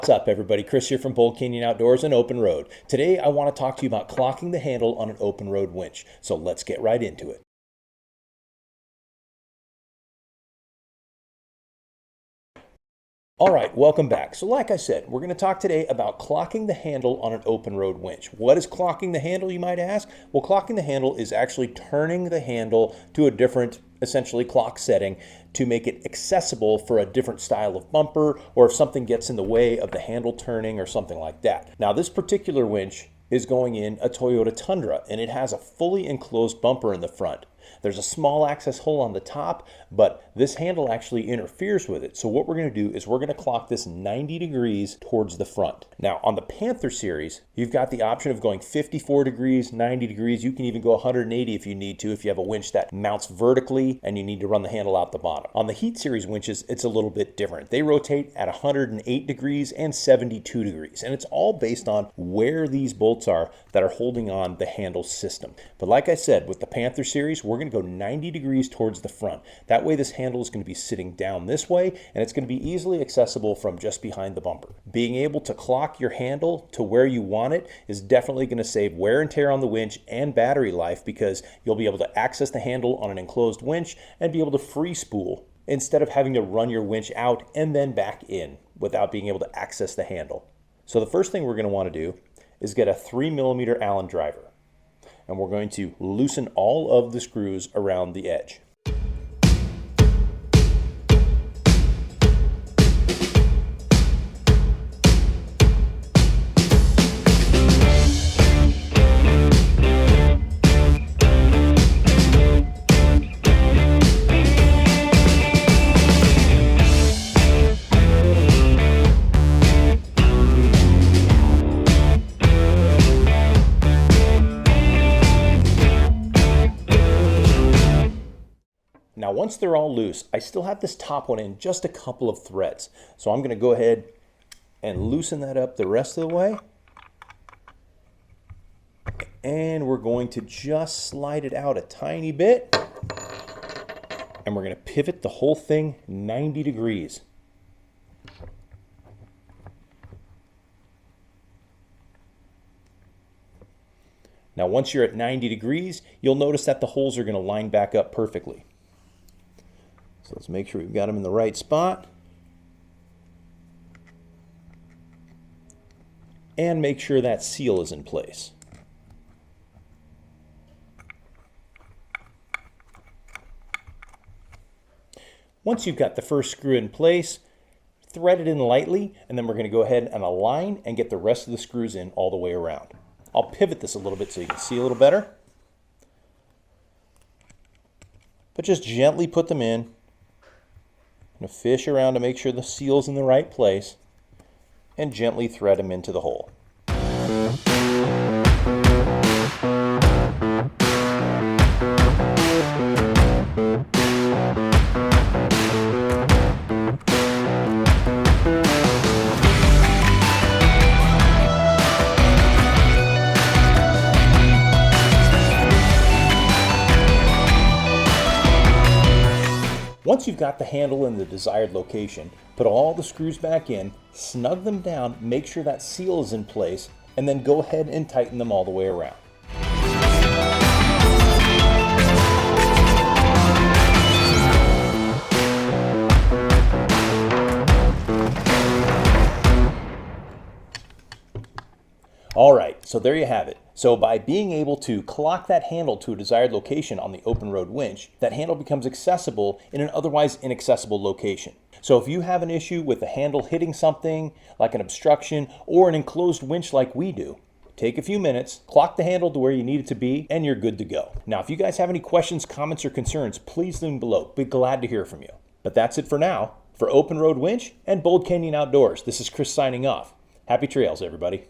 What's up, everybody? Chris here from Bold Canyon Outdoors and OpenRoad. Today I want to talk to you about clocking the handle on an OpenRoad winch. So let's get right into it. All right, welcome back. So like I said, we're going to talk today about clocking the handle on an OpenRoad winch. What is clocking the handle, you might ask? Well, clocking the handle is actually turning the handle to a different, essentially, clock setting to make it accessible for a different style of bumper, or if something gets in the way of the handle turning or something like that. Now, this particular winch is going in a Toyota Tundra, and it has a fully enclosed bumper in the front. There's a small access hole on the top, but this handle actually interferes with it. So what we're going to do is we're going to clock this 90 degrees towards the front. Now on the Panther series, you've got the option of going 54 degrees, 90 degrees. You can even go 180 if you need to, if you have a winch that mounts vertically and you need to run the handle out the bottom. On the Heat series winches, it's a little bit different. They rotate at 108 degrees and 72 degrees. And it's all based on where these bolts are that are holding on the handle system. But like I said, with the Panther series, we're going to go 90 degrees towards the front. That way this handle is going to be sitting down this way, and it's going to be easily accessible from just behind the bumper. Being able to clock your handle to where you want it is definitely going to save wear and tear on the winch and battery life, because you'll be able to access the handle on an enclosed winch and be able to free spool instead of having to run your winch out and then back in without being able to access the handle. So the first thing we're going to want to do is get a 3mm Allen driver. And we're going to loosen all of the screws around the edge. Now, once they're all loose, I still have this top one in just a couple of threads. So I'm going to go ahead and loosen that up the rest of the way. And we're going to just slide it out a tiny bit. And we're going to pivot the whole thing 90 degrees. Now, once you're at 90 degrees, you'll notice that the holes are going to line back up perfectly. So let's make sure we've got them in the right spot. And make sure that seal is in place. Once you've got the first screw in place, thread it in lightly, and then we're going to go ahead and align and get the rest of the screws in all the way around. I'll pivot this a little bit so you can see a little better. But just gently put them in. I'm going to fish around to make sure the seal's in the right place and gently thread them into the hole. Once you've got the handle in the desired location, put all the screws back in, snug them down, make sure that seal is in place, and then go ahead and tighten them all the way around. All right, so there you have it. So by being able to clock that handle to a desired location on the OpenRoad winch, that handle becomes accessible in an otherwise inaccessible location. So if you have an issue with the handle hitting something like an obstruction or an enclosed winch like we do, take a few minutes, clock the handle to where you need it to be, and you're good to go. Now, if you guys have any questions, comments, or concerns, please leave them below. Be glad to hear from you. But that's it for now. For OpenRoad Winch and Bold Canyon Outdoors, this is Chris signing off. Happy trails, everybody.